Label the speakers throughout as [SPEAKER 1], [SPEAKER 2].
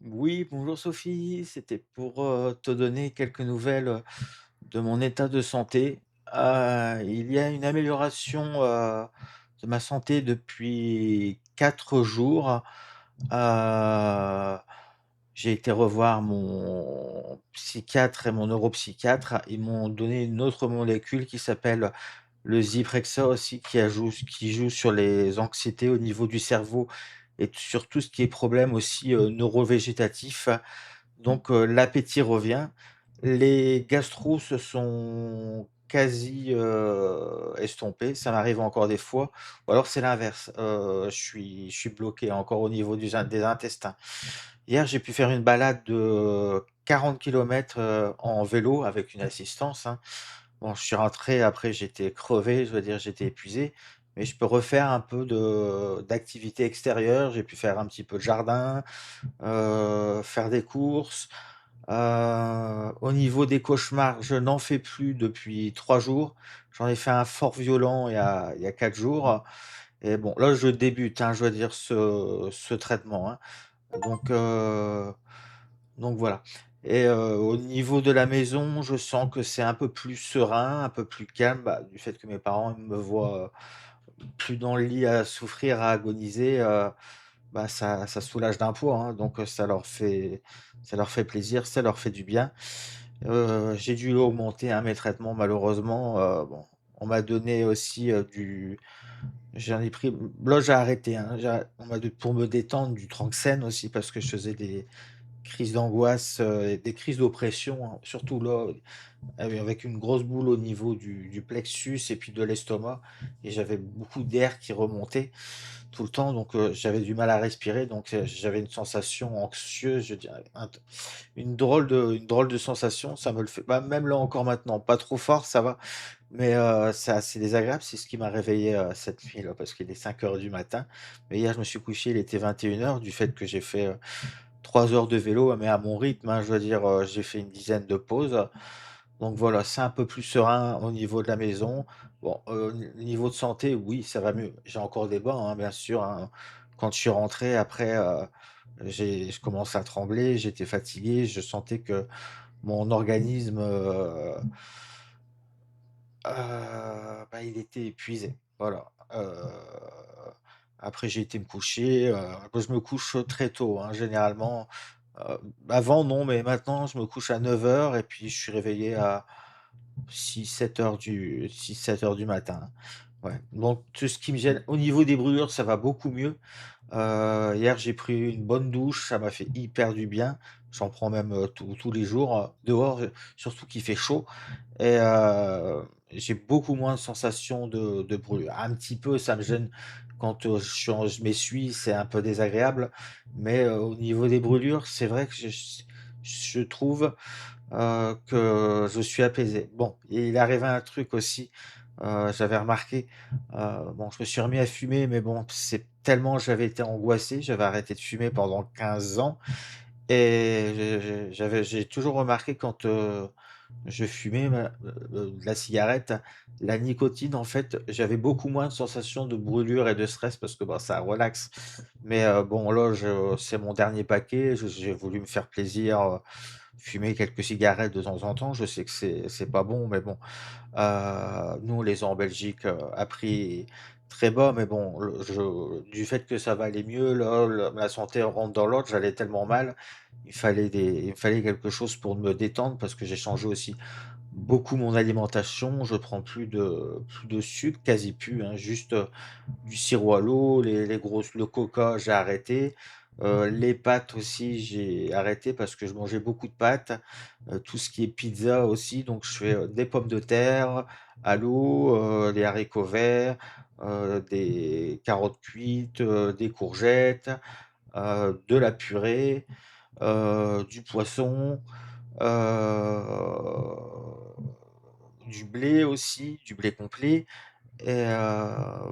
[SPEAKER 1] Oui, bonjour Sophie, c'était pour te donner quelques nouvelles de mon état de santé. Il y a une amélioration de ma santé depuis 4 jours. Euh, j'ai été revoir mon psychiatre et mon neuropsychiatre. Ils m'ont donné une autre molécule qui s'appelle le Zyprexa aussi, qui joue sur les anxiétés au niveau du cerveau et sur tout ce qui est problème aussi neurovégétatif. Donc l'appétit revient. Les gastros se sont quasi estompés. Ça m'arrive encore des fois. Ou alors c'est l'inverse. Je suis bloqué encore au niveau des intestins. Hier, j'ai pu faire une balade de 40 kilomètres en vélo avec une assistance, hein. Bon, je suis rentré, après j'étais crevé, je veux dire, j'étais épuisé, mais je peux refaire un peu d'activité extérieure. J'ai pu faire un petit peu de jardin, faire des courses. Au niveau des cauchemars, je n'en fais plus depuis 3 jours. J'en ai fait un fort violent il y a 4 jours et bon, là, je débute, hein, je dois dire ce traitement, hein. Donc heu, donc voilà et au niveau de la maison, je sens que c'est un peu plus serein, un peu plus calme, bah, du fait que mes parents, ils me voient, plus dans le lit à souffrir, à agoniser, bah, ça soulage d'un poids, hein, donc ça leur fait plaisir, ça leur fait du bien. J'ai dû augmenter, hein, mes traitements malheureusement, bon, on m'a donné aussi, j'en ai pris là j'ai arrêté, hein, on m'a pour me détendre du Tranxène aussi parce que je faisais des crises d'angoisse, et des crises d'oppression, hein, surtout là, avec une grosse boule au niveau du plexus et puis de l'estomac et j'avais beaucoup d'air qui remontait tout le temps, donc j'avais du mal à respirer, donc j'avais une sensation anxieuse, je dirais, une drôle de sensation. Ça me le fait, bah, même là encore maintenant, pas trop fort, ça va, mais c'est assez désagréable. C'est ce qui m'a réveillé cette nuit-là, parce qu'il est 5 heures du matin. Mais hier, je me suis couché, il était 21 heures, du fait que j'ai fait 3 heures de vélo, mais à mon rythme, hein, je veux dire, j'ai fait une dizaine de pauses. Donc voilà, c'est un peu plus serein au niveau de la maison. Bon, niveau de santé, oui, ça va mieux. J'ai encore des bas, hein, bien sûr, hein. Quand je suis rentré après, je commence à trembler, j'étais fatigué, je sentais que mon organisme, bah, il était épuisé. Voilà, après j'ai été me coucher, moi je me couche très tôt, hein, généralement, avant non, mais maintenant je me couche à 9 heures et puis je suis réveillé à 6-7 heures du matin. Ouais, donc tout ce qui me gêne au niveau des brûlures, ça va beaucoup mieux. Hier, j'ai pris une bonne douche, ça m'a fait hyper du bien. J'en prends même, tous les jours, dehors, surtout qu'il fait chaud et j'ai beaucoup moins de sensations de brûlure. Un petit peu, ça me gêne quand, je m'essuie, c'est un peu désagréable, mais au niveau des brûlures, c'est vrai que je trouve que je suis apaisé. Bon, et il arrivait un truc aussi, j'avais remarqué, bon, je me suis remis à fumer, mais bon, c'est tellement j'avais été angoissé, j'avais arrêté de fumer pendant 15 ans et j'ai toujours remarqué quand, je fumais de la cigarette, la nicotine, en fait, j'avais beaucoup moins de sensations de brûlure et de stress parce que, bah, ça relaxe. Mais bon, là, c'est mon dernier paquet, j'ai voulu me faire plaisir, fumer quelques cigarettes de temps en temps. Je sais que c'est pas bon, mais bon, nous, on les a en Belgique, à prix très bas, mais bon, du fait que ça va aller mieux, là, la santé rentre dans l'ordre, j'allais tellement mal, il me fallait quelque chose pour me détendre parce que j'ai changé aussi beaucoup mon alimentation. Je prends plus de sucre, quasi plus, hein, juste, du sirop à l'eau, le coca, j'ai arrêté. Les pâtes aussi, j'ai arrêté parce que je mangeais beaucoup de pâtes. Tout ce qui est pizza aussi, donc je fais, des pommes de terre à l'eau, des haricots verts, des carottes cuites, des courgettes, de la purée, du poisson, du blé aussi, du blé complet et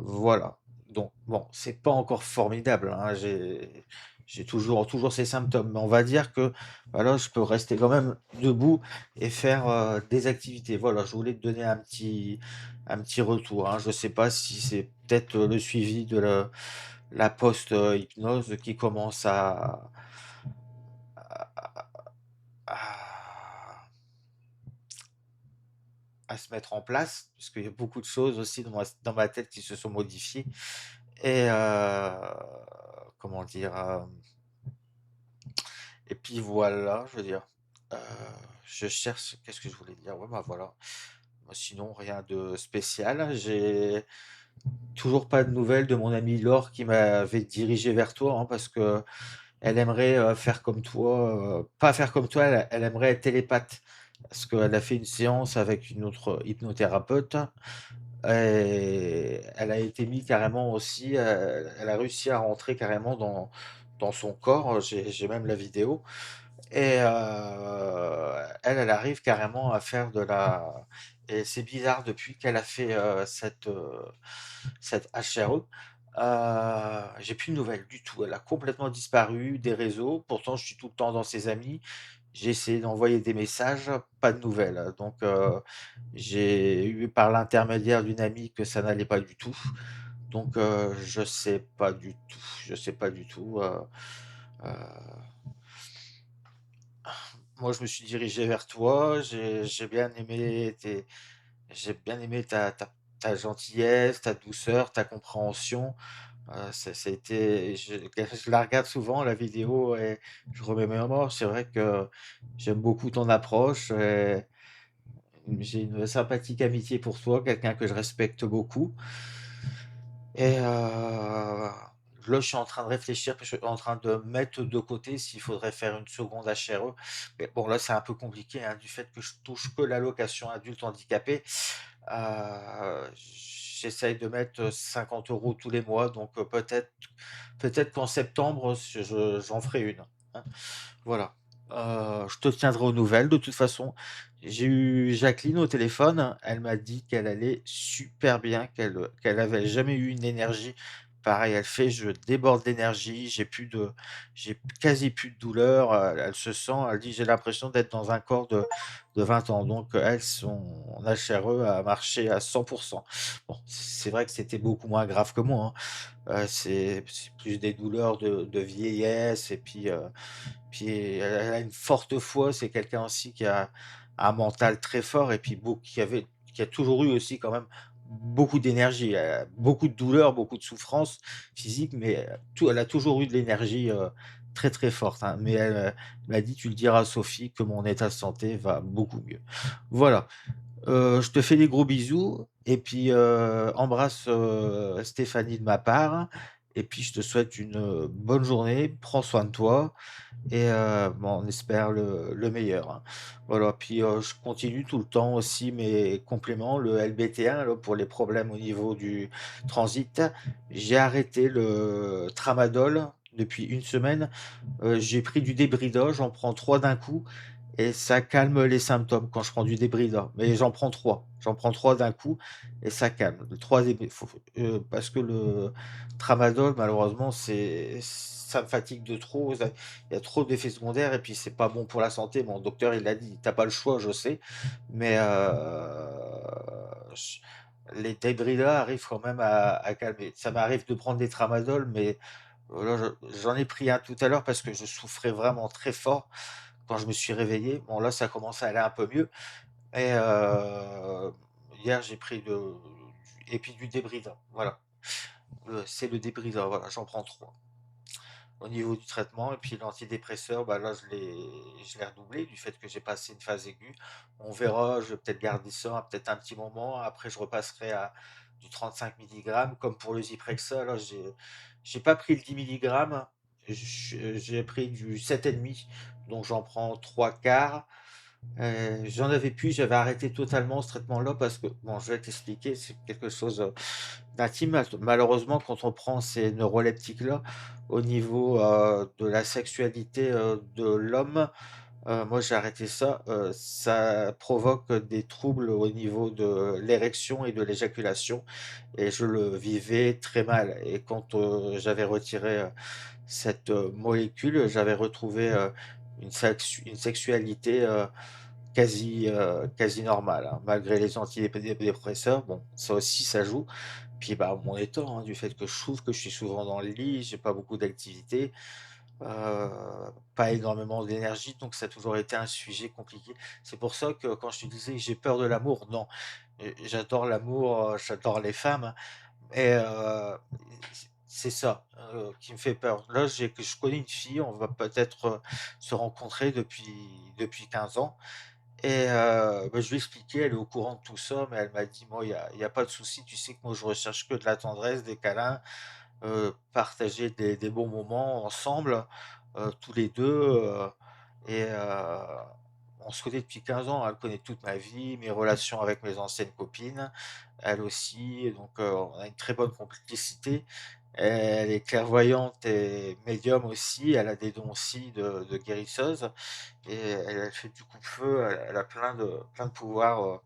[SPEAKER 1] voilà. Donc bon, c'est pas encore formidable, hein, j'ai toujours ces symptômes, mais on va dire que, voilà, je peux rester quand même debout et faire, des activités. Voilà, je voulais te donner un petit retour, hein. Je sais pas si c'est peut-être, le suivi de la post, hypnose qui commence à se mettre en place, parce qu'il y a beaucoup de choses aussi dans ma tête qui se sont modifiées. Et comment dire, et puis voilà, je veux dire, euh, je cherche, qu'est-ce que je voulais dire? Ouais, bah voilà. Sinon, rien de spécial. J'ai toujours pas de nouvelles de mon amie Laure qui m'avait dirigé vers toi, hein, parce que elle aimerait faire comme toi, pas faire comme toi, elle aimerait être télépathe. Parce qu'elle a fait une séance avec une autre hypnothérapeute et elle a été mise carrément aussi, elle a réussi à rentrer carrément dans son corps. J'ai même la vidéo. Et elle arrive carrément à faire de la. Et c'est bizarre, depuis qu'elle a fait cette HRE, j'ai plus de nouvelles du tout. Elle a complètement disparu des réseaux. Pourtant, je suis tout le temps dans ses amis. J'ai essayé d'envoyer des messages, pas de nouvelles. Donc, j'ai eu par l'intermédiaire d'une amie que ça n'allait pas du tout. Donc, je sais pas du tout. Je sais pas du tout. Euh, Moi, je me suis dirigé vers toi. J'ai bien aimé ta gentillesse, ta douceur, ta compréhension. Ça a été, je la regarde souvent, la vidéo, et je remets mes morts. C'est vrai que j'aime beaucoup ton approche. Et j'ai une sympathique amitié pour toi, quelqu'un que je respecte beaucoup. Et là, je suis en train de réfléchir, je suis en train de mettre de côté s'il faudrait faire une seconde HRE. Mais bon, là, c'est un peu compliqué, hein, du fait que je touche que l'allocation adulte handicapé. J'essaye de mettre 50 euros tous les mois, donc peut-être qu'en septembre, j'en ferai une, hein. Voilà. Je te tiendrai aux nouvelles de toute façon. J'ai eu Jacqueline au téléphone. Elle m'a dit qu'elle allait super bien, qu'elle avait jamais eu une énergie. Pareil, elle fait, je déborde d'énergie, j'ai quasi plus de douleur. Elle se sent, elle dit, j'ai l'impression d'être dans un corps de 20 ans. Donc, elle, son HRE a marché à 100%. Bon, c'est vrai que c'était beaucoup moins grave que moi, hein. C'est plus des douleurs de vieillesse et puis elle a une forte foi. C'est quelqu'un aussi qui a un mental très fort et puis qui a toujours eu aussi quand même beaucoup d'énergie. Elle a beaucoup de douleurs, beaucoup de souffrances physiques, mais elle a toujours eu de l'énergie très très forte, hein. Mais elle m'a dit, tu le diras à Sophie, que mon état de santé va beaucoup mieux. Voilà. Je te fais des gros bisous et puis embrasse Stéphanie de ma part. Et puis je te souhaite une bonne journée. Prends soin de toi et bon, on espère le meilleur, hein. Voilà. Puis je continue tout le temps aussi mes compléments, le LBT1 là, pour les problèmes au niveau du transit. J'ai arrêté le tramadol depuis une semaine. J'ai pris du débridol, j'en prends 3 d'un coup et ça calme les symptômes quand je prends du débridol. Mais j'en prends 3 d'un coup et ça calme. Le 3 parce que le tramadol, malheureusement, ça me fatigue de trop. Il y a trop d'effets secondaires et puis c'est pas bon pour la santé. Mon docteur, il a dit, t'as pas le choix, je sais, mais je- les débridol arrivent quand même à calmer. Ça m'arrive de prendre des tramadol, mais là, j'en ai pris un tout à l'heure parce que je souffrais vraiment très fort quand je me suis réveillé. Bon, là, ça commence à aller un peu mieux. Et hier, j'ai pris et puis du débridant. Voilà. C'est le débridant. Voilà, j'en prends trois. Au niveau du traitement, et puis l'antidépresseur, bah là, je l'ai redoublé du fait que j'ai passé une phase aiguë. On verra, je vais peut-être garder ça peut-être un petit moment. Après, je repasserai à du 35 milligrammes. Comme pour le Zyprexa, là, j'ai pas pris le 10 milligrammes. J'ai pris du 7,5. Donc, j'en prends trois quarts. J'en avais plus, j'avais arrêté totalement ce traitement-là parce que, bon, je vais t'expliquer, c'est quelque chose d'intime. Malheureusement, quand on prend ces neuroleptiques-là, au niveau de la sexualité de l'homme, moi j'ai arrêté ça, ça provoque des troubles au niveau de l'érection et de l'éjaculation, et je le vivais très mal. Et quand j'avais retiré cette molécule, j'avais retrouvé une sexualité quasi normal, hein, malgré les antidépresseurs. Bon, ça aussi, ça joue. Puis, bah, mon état, hein, du fait que je trouve que je suis souvent dans le lit, j'ai pas beaucoup d'activité. Euh, pas énormément d'énergie, donc ça a toujours été un sujet compliqué. C'est pour ça que quand je te disais que j'ai peur de l'amour, non, j'adore l'amour, j'adore les femmes, et c'est ça, qui me fait peur. Là, je connais une fille, on va peut-être, se rencontrer depuis 15 ans, et bah, je lui ai expliqué, elle est au courant de tout ça, mais elle m'a dit: «Moi, il y a pas de souci, tu sais que moi je recherche que de la tendresse, des câlins, partager des bons moments ensemble, tous les 2, et on se connaît depuis 15 ans. Elle connaît toute ma vie, mes relations avec mes anciennes copines, elle aussi, et donc on a une très bonne complicité. Elle est clairvoyante et médium aussi, elle a des dons aussi de guérisseuse, et elle fait du coup-de-feu, elle a plein de pouvoirs,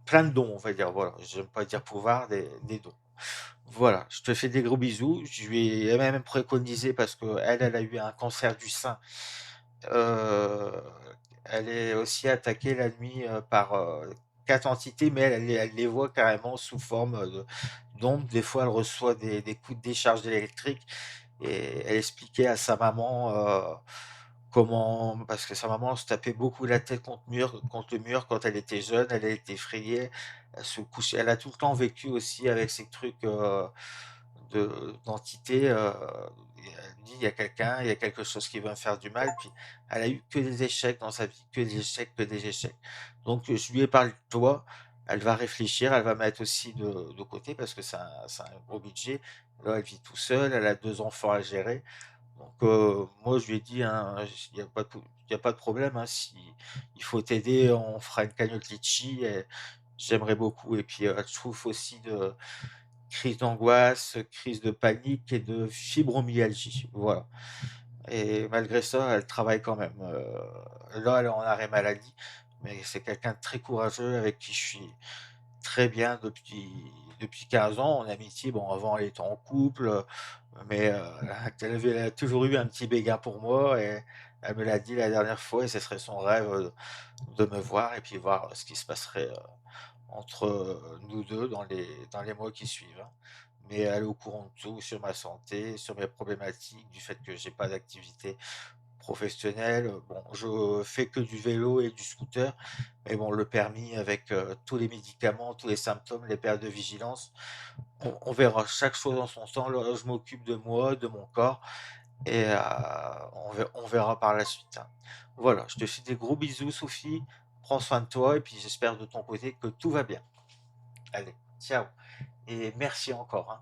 [SPEAKER 1] plein de dons, on va dire, voilà. J'aime pas dire pouvoir, des dons. Voilà, je te fais des gros bisous. Je lui ai même préconisé, parce qu'elle a eu un cancer du sein. Heu, Elle est aussi attaquée la nuit, par, 4 entités, mais elle les voit carrément sous forme, d'ombres. Des fois, elle reçoit des coups de décharge électrique, et elle expliquait à sa maman, comment, parce que sa maman se tapait beaucoup la tête contre le mur quand elle était jeune, elle était effrayée, elle se couchait, elle a tout le temps vécu aussi avec ces trucs, d'entité, et elle dit: «Il y a quelqu'un, il y a quelque chose qui va me faire du mal», puis elle a eu que des échecs dans sa vie, que des échecs, que des échecs. Donc je lui ai parlé de toi, elle va réfléchir, elle va mettre aussi de côté, parce que c'est un gros budget. Là, elle vit tout seule, elle a 2 enfants à gérer. Donc moi je lui ai dit, hein: «Il y a pas de problème, hein, si il faut t'aider, on fera une cagnotte Litchi, et j'aimerais beaucoup», et puis, elle souffre aussi de crise d'angoisse, crise de panique et de fibromyalgie, voilà, et malgré ça, elle travaille quand même. Là, elle est en arrêt maladie, mais c'est quelqu'un de très courageux, avec qui je suis très bien depuis 15 ans en amitié. Bon, avant, elle était en couple, mais elle a toujours eu un petit béguin pour moi, et elle me l'a dit la dernière fois, et ce serait son rêve, de me voir, et puis voir ce qui se passerait, entre, nous 2 dans les mois qui suivent, hein. Mais elle est au courant de tout sur ma santé, sur mes problématiques, du fait que j'ai pas d'activité professionnelle. Bon, je fais que du vélo et du scooter, mais bon, le permis avec, tous les médicaments, tous les symptômes, les périodes de vigilance, on verra. Chaque chose en son temps. Là, je m'occupe de moi, de mon corps, et on verra par la suite, hein. Voilà, je te fais des gros bisous, Sophie. Prends soin de toi, et puis j'espère de ton côté que tout va bien. Allez, ciao, et merci encore, hein.